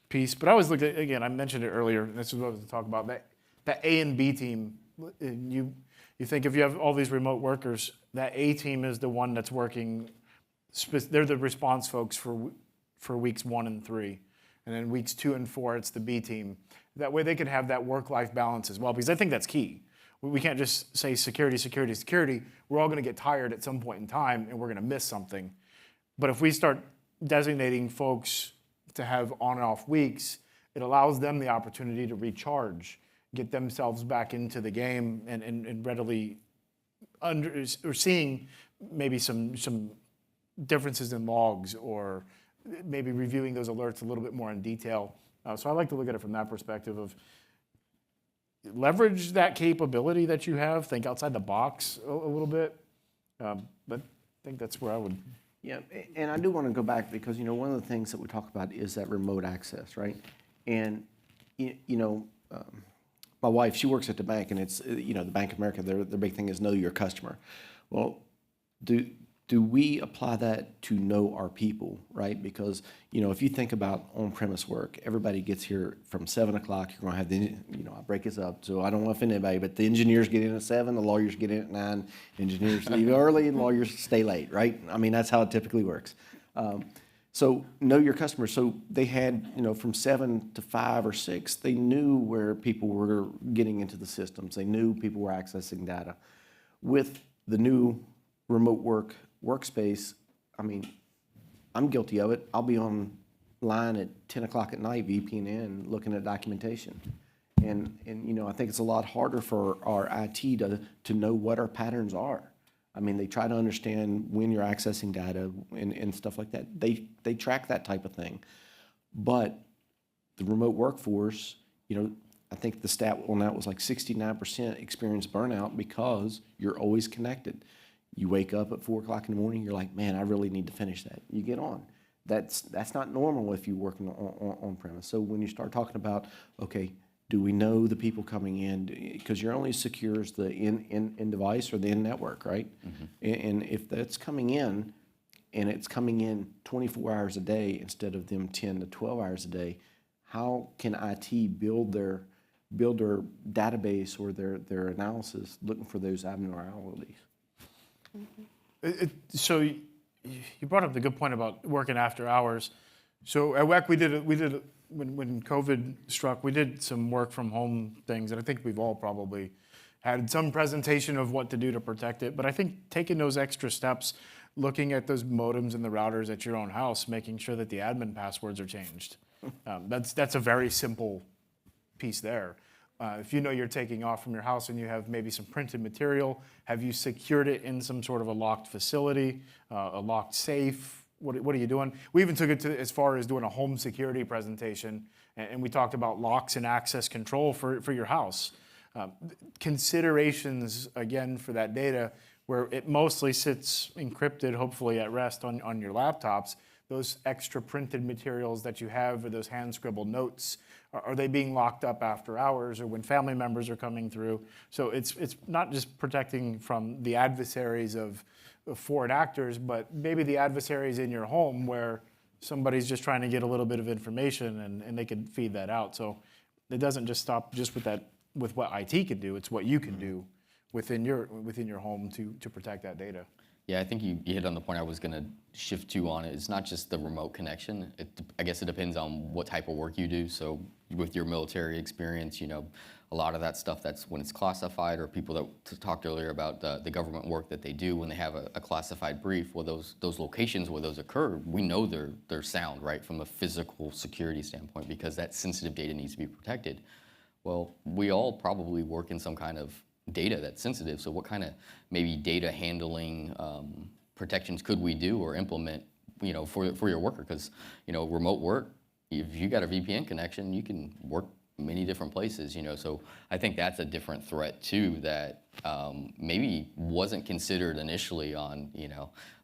piece. But I always look at, again, I mentioned it earlier, and this is what I was talking about, that A and B team. You think if you have all these remote workers, that A team is the one that's working. They're the response folks for weeks 1 and 3, and then weeks 2 and 4, it's the B team. That way they can have that work-life balance as well, because I think that's key. We can't just say security, security, security. We're all going to get tired at some point in time, and we're going to miss something. But if we start designating folks to have on and off weeks, it allows them the opportunity to recharge, get themselves back into the game, and readily or seeing maybe some differences in logs, or maybe reviewing those alerts a little bit more in detail. So I like to look at it from that perspective of leverage that capability that you have, think outside the box a little bit. But I think that's where I would. Yeah, and I do want to go back because, you know, one of the things that we talk about is that remote access, right? And, you know, my wife, she works at the bank, and it's, you know, the Bank of America, their big thing is know your customer. Well, do we apply that to know our people, right? Because, you know, if you think about on-premise work, everybody gets here from 7 o'clock. You're going to have the, you know, I break this up, so I don't want to offend anybody, but the engineers get in at 7, the lawyers get in at 9, engineers leave early, and lawyers stay late, right? I mean, that's how it typically works. So know your customer. So they had, you know, from 7 to 5 or 6, they knew where people were getting into the systems. They knew people were accessing data. With the new remote workspace, I mean, I'm guilty of it. I'll be on line at 10 o'clock at night, VPN in, looking at documentation. And I think it's a lot harder for our IT to know what our patterns are. I mean, they try to understand when you're accessing data and stuff like that. They track that type of thing. But the remote workforce, I think the stat on that was like 69% experience burnout because you're always connected. You wake up at 4 o'clock in the morning, you're like, man, I really need to finish that. You get on. That's not normal if you're working on premise. So when you start talking about, okay, do we know the people coming in? Because you're only as secure as the in device or the in network, right? And if that's coming in, and it's coming in 24 hours a day instead of them 10 to 12 hours a day, how can IT build their database or their analysis looking for those abnormalities? So you brought up the good point about working after hours. So at WEC, we did when COVID struck, we did some work from home things, and I think we've all probably had some presentation of what to do to protect it. But I think taking those extra steps, looking at those modems and the routers at your own house, making sure that the admin passwords are changed. That's a very simple piece there. If you know you're taking off from your house and you have maybe some printed material, have you secured it in some sort of a locked facility, a locked safe? What are you doing? We even took it to as far as doing a home security presentation, and we talked about locks and access control for your house. Considerations, again, for that data, where it mostly sits encrypted, hopefully at rest on your laptops. Those extra printed materials that you have, or those hand-scribbled notes, are they being locked up after hours or when family members are coming through? So it's not just protecting from the adversaries of foreign actors, but maybe the adversaries in your home where somebody's just trying to get a little bit of information and they can feed that out. So it doesn't just stop just with what IT can do, it's what you can do within your home to protect that data. Yeah, I think you hit on the point I was going to shift to on it. It's not just the remote connection. I guess it depends on what type of work you do. So with your military experience, a lot of that stuff, that's when it's classified, or people that talked earlier about the government work that they do when they have a classified brief. Well, those locations where those occur, we know they're sound, right, from a physical security standpoint, because that sensitive data needs to be protected. Well, we all probably work in some kind of data that's sensitive. So what kind of maybe data handling protections could we do or implement, for your worker? Because, remote work, if you got a VPN connection, you can work many different places, So I think that's a different threat too that maybe wasn't considered initially on,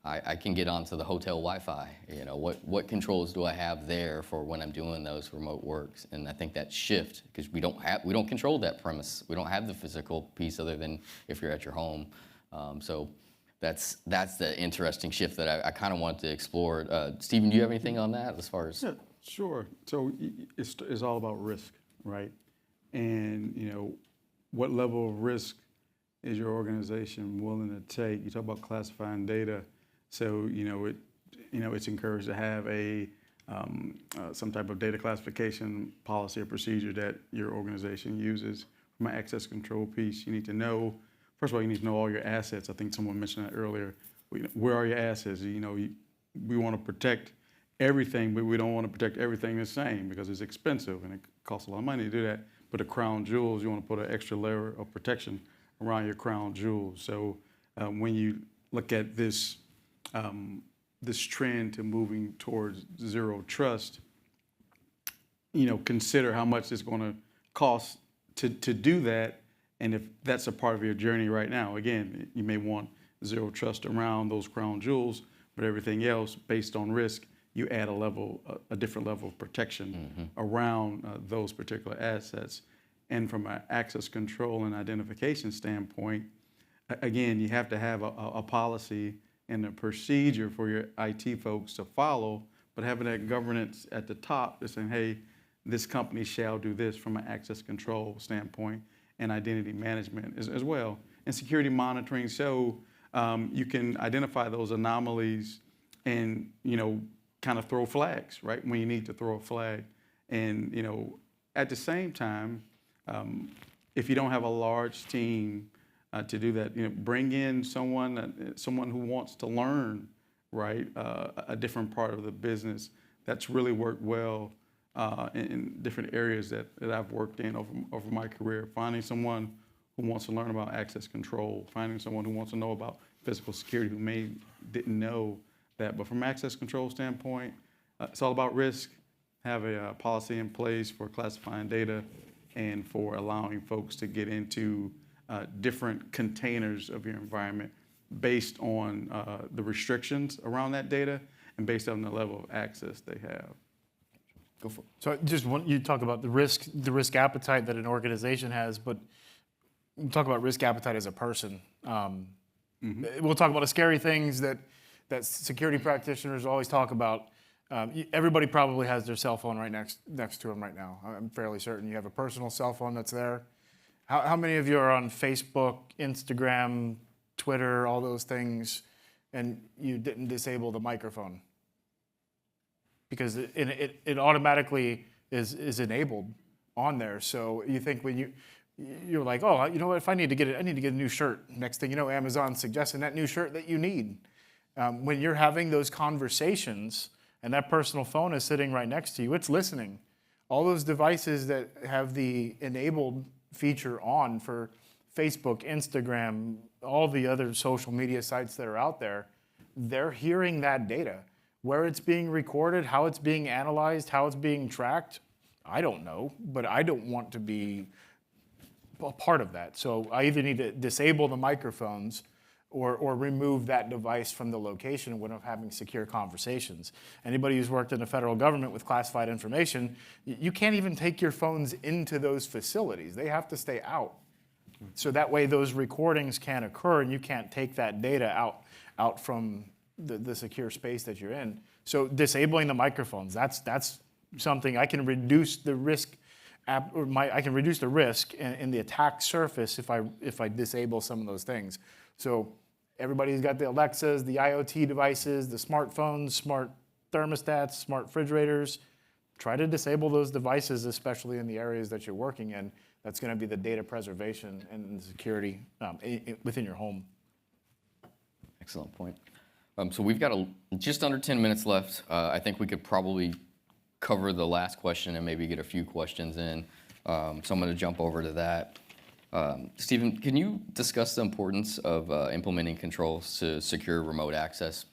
I can get onto the hotel Wi-Fi, what controls do I have there for when I'm doing those remote works? And I think that shift, because we don't control that premise. We don't have the physical piece other than if you're at your home. So that's the interesting shift that I kind of wanted to explore. Stephen, do you have anything on that as far as? Yeah, sure. So it's all about risk, right? And, what level of risk is your organization willing to take? You talk about classifying data. So, it's encouraged to have some type of data classification policy or procedure that your organization uses. From an access control piece, you need to know, first of all, you need to know all your assets. I think someone mentioned that earlier. Where are your assets? We want to protect everything, but we don't want to protect everything the same because it's expensive and it costs a lot of money to do that. But the crown jewels, you want to put an extra layer of protection around your crown jewels. So when you look at this trend to moving towards zero trust, consider how much it's going to cost to do that. And if that's a part of your journey right now, again, you may want zero trust around those crown jewels, but everything else based on risk, you add a different level of protection around those particular assets. And from an access control and identification standpoint, again, you have to have a policy and a procedure for your IT folks to follow, but having that governance at the top that's saying, hey, this company shall do this from an access control standpoint and identity management as well. And security monitoring, so you can identify those anomalies and, kind of throw flags, right, when you need to throw a flag. And, at the same time, if you don't have a large team to do that, bring in someone who wants to learn, right, a different part of the business, that's really worked well in different areas that I've worked in over my career. Finding someone who wants to learn about access control, finding someone who wants to know about physical security who didn't know that. But from access control standpoint, it's all about risk. Have a policy in place for classifying data and for allowing folks to get into different containers of your environment based on the restrictions around that data and based on the level of access they have. Go for it. So just want you talk about the risk appetite that an organization has, but we'll talk about risk appetite as a person. We'll talk about the scary things that security practitioners always talk about. Everybody probably has their cell phone right next to them right now. I'm fairly certain you have a personal cell phone that's there. How many of you are on Facebook, Instagram, Twitter, all those things, and you didn't disable the microphone? Because it automatically is enabled on there. So you think when you're like, oh, you know what? If I need to get a new shirt. Next thing you know, Amazon's suggesting that new shirt that you need. When you're having those conversations and that personal phone is sitting right next to you, it's listening. All those devices that have the enabled feature on for Facebook, Instagram, all the other social media sites that are out there, they're hearing that data. Where it's being recorded, how it's being analyzed, how it's being tracked, I don't know, but I don't want to be a part of that. So I either need to disable the microphones or remove that device from the location when I'm having secure conversations. Anybody who's worked in the federal government with classified information, you can't even take your phones into those facilities. They have to stay out. So that way those recordings can't occur and you can't take that data out from the secure space that you're in. So disabling the microphones, that's something I can reduce the risk. I can reduce the risk in the attack surface if I disable some of those things. So everybody's got the Alexas, the IoT devices, the smartphones, smart thermostats, smart refrigerators. Try to disable those devices, especially in the areas that you're working in. That's going to be the data preservation and the security within your home. Excellent point. So we've got just under 10 minutes left. I think we could probably cover the last question and maybe get a few questions in. So I'm going to jump over to that. Stephen, can you discuss the importance of implementing controls to secure remote access?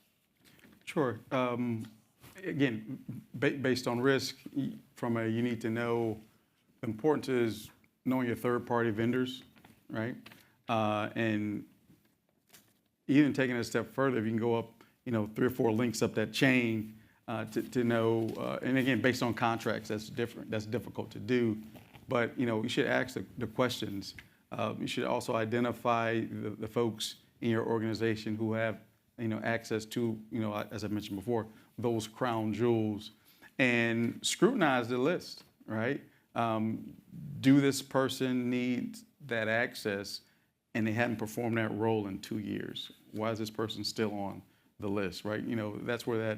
Sure. Again, based on risk, you need to know the importance is knowing your third-party vendors, right? And even taking it a step further, if you can go up, 3 or 4 links up that chain to know, and again, based on contracts, that's different. That's difficult to do, but you should ask the questions. You should also identify the folks in your organization who have, access to, as I mentioned before, those crown jewels, and scrutinize the list, right? Do this person need that access, and they hadn't performed that role in 2 years? Why is this person still on the list, right? That's where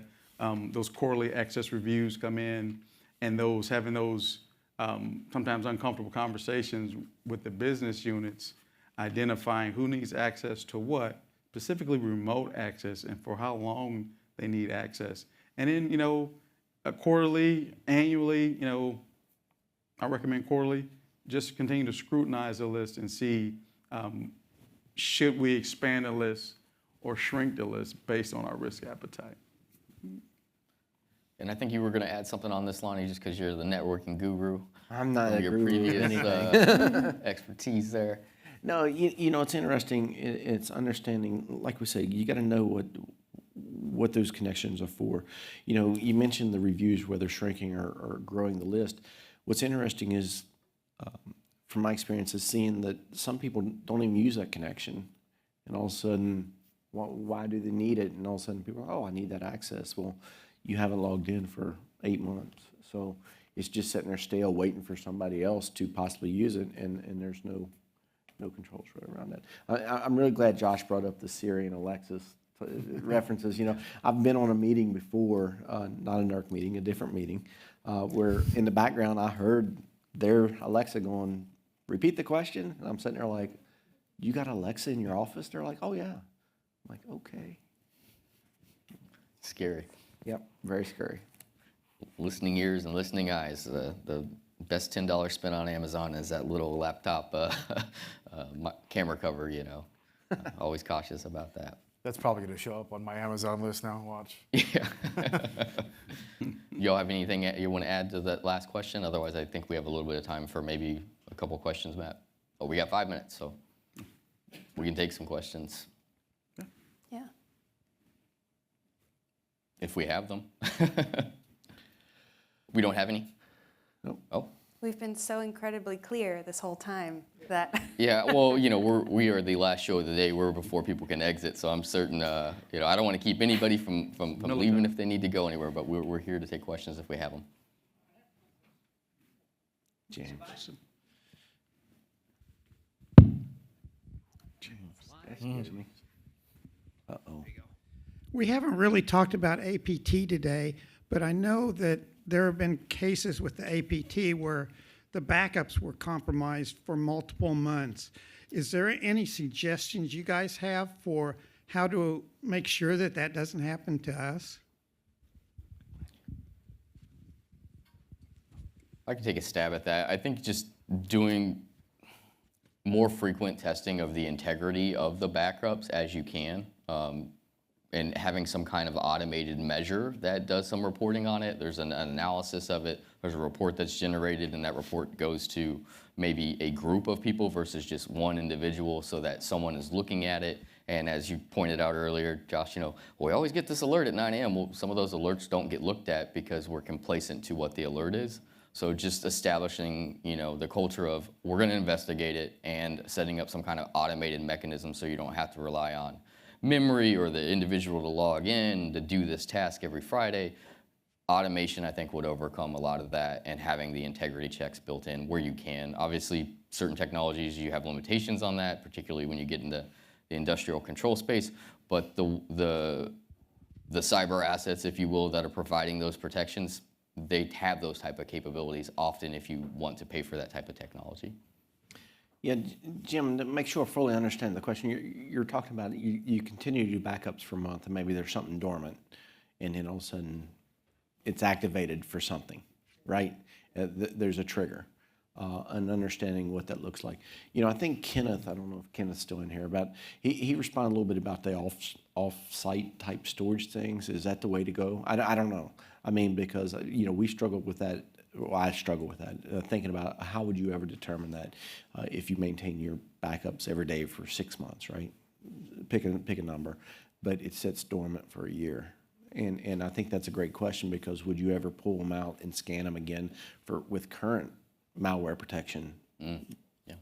those quarterly access reviews come in, and having those sometimes uncomfortable conversations with the business units, identifying who needs access to what, specifically remote access, and for how long they need access. And then, quarterly, annually, I recommend quarterly, just continue to scrutinize the list and see, should we expand the list or shrink the list based on our risk appetite. And I think you were going to add something on this, Lonnie, just because you're the networking guru. I'm not a your guru of previous anything. expertise there. No, it's interesting. It's understanding, like we say, you got to know what those connections are for. You mentioned the reviews, whether shrinking or growing the list. What's interesting is, from my experience, is seeing that some people don't even use that connection, and all of a sudden, why do they need it? And all of a sudden, people are, oh, I need that access. Well, you haven't logged in for 8 months, so it's just sitting there stale, waiting for somebody else to possibly use it, and there's no controls really around that. I'm really glad Josh brought up the Siri and Alexis references. I've been on a meeting before, not a NERC meeting, a different meeting, where in the background I heard their Alexa going, repeat the question, and I'm sitting there like, you got Alexa in your office? They're like, oh yeah. I'm like, okay. Scary. Yep, very scary. listening ears and listening eyes. The best $10 spent on Amazon is that little laptop camera cover, you know. Always cautious about that. That's probably going to show up on my Amazon list now. Watch. Yeah. Y'all have anything you want to add to that last question? Otherwise, I think we have a little bit of time for maybe a couple questions, Matt. Oh, we got 5 minutes, so we can take some questions Yeah. if we have them. We don't have any? Nope. Oh. We've been so incredibly clear this whole time that Yeah, well, you know, we are the last show of the day. We're before people can exit, so I'm certain, you know, I don't want to keep anybody from leaving if they need to go anywhere, but we're here to take questions if we have them. James. Excuse me. Uh-oh. We haven't really talked about APT today, but I know that there have been cases with the APT where the backups were compromised for multiple months. Is there any suggestions you guys have for how to make sure that that doesn't happen to us? I can take a stab at that. I think just doing more frequent testing of the integrity of the backups as you can, and having some kind of automated measure that does some reporting on it. There's an analysis of it. There's a report that's generated, and that report goes to maybe a group of people versus just one individual, so that someone is looking at it. And as you pointed out earlier, Josh, you know, we always get this alert at 9 a.m. Well, some of those alerts don't get looked at because we're complacent to what the alert is. So just establishing, you know, the culture of we're going to investigate it and setting up some kind of automated mechanism so you don't have to rely on memory or the individual to log in to do this task every Friday. Automation, I think, would overcome a lot of that, and having the integrity checks built in where you can. Obviously, certain technologies, you have limitations on that, particularly when you get into the industrial control space, but the cyber assets, if you will, that are providing those protections, they have those type of capabilities often if you want to pay for that type of technology. Yeah, Jim, to make sure I fully understand the question, you're talking about you continue to do backups for a month, and maybe there's something dormant, and then all of a sudden it's activated for something, right? There's a trigger, and understanding what that looks like. You know, I think Kenneth, I don't know if Kenneth's still in here, but he responded a little bit about the off-site type storage things. Is that the way to go? I don't know. I mean, because, you know, we struggled with that. Well, I struggle with that, thinking about how would you ever determine that if you maintain your backups every day for 6 months, right? Pick a number, but it sits dormant for a year. And I think that's a great question, because would you ever pull them out and scan them again with current malware protection? Yeah.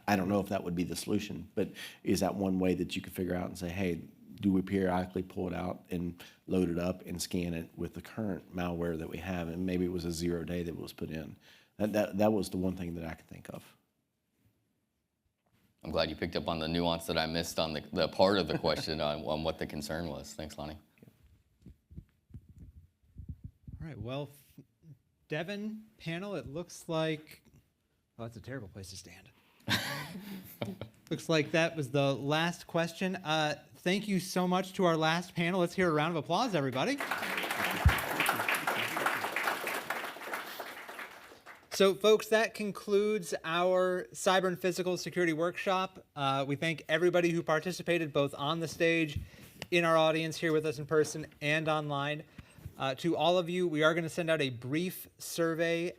I don't know if that would be the solution, but is that one way that you could figure out and say, hey, do we periodically pull it out and load it up and scan it with the current malware that we have? And maybe it was a 0 day that was put in. That was the one thing that I could think of. I'm glad you picked up on the nuance that I missed on the part of the question on what the concern was. Thanks, Lonnie. All right, well, Devin, panel, it looks like, oh, that's a terrible place to stand. Looks like that was the last question. Thank you so much to our last panel. Let's hear a round of applause, everybody. So, folks, that concludes our Cyber and Physical Security Workshop. We thank everybody who participated, both on the stage, in our audience here with us in person, and online. To all of you, we are going to send out a brief survey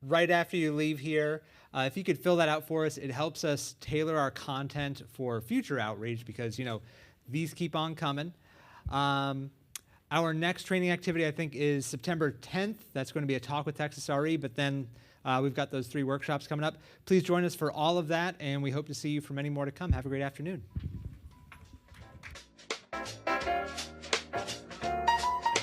right after you leave here. If you could fill that out for us, it helps us tailor our content for future outreach, because, you know, these keep on coming. Our next training activity, I think, is September 10th. That's going to be a talk with Texas RE, but then we've got those 3 workshops coming up. Please join us for all of that, and we hope to see you for many more to come. Have a great afternoon.